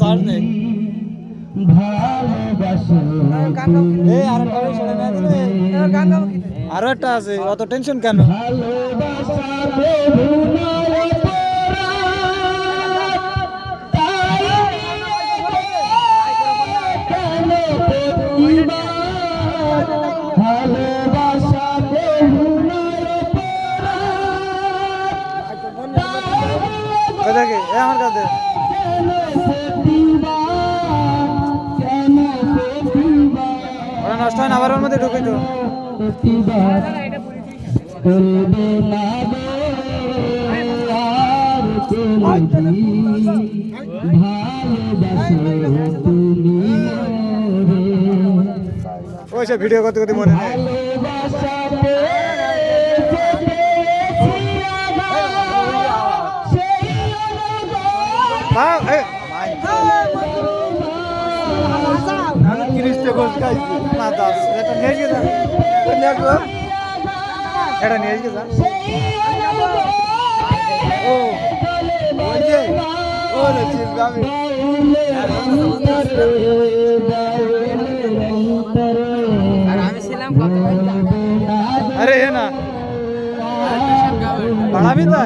সার নেই আরো একটা আছে, অত টেনশন কেন? দেখে আমার কাছে ওরা নষ্ট হয় না, আবার ওর মধ্যে ঢুকে তো ওইসব ভিডিও করতে করতে মনে নেই। এটা নিয়ে গেছে अरे है ना बड़ा भी था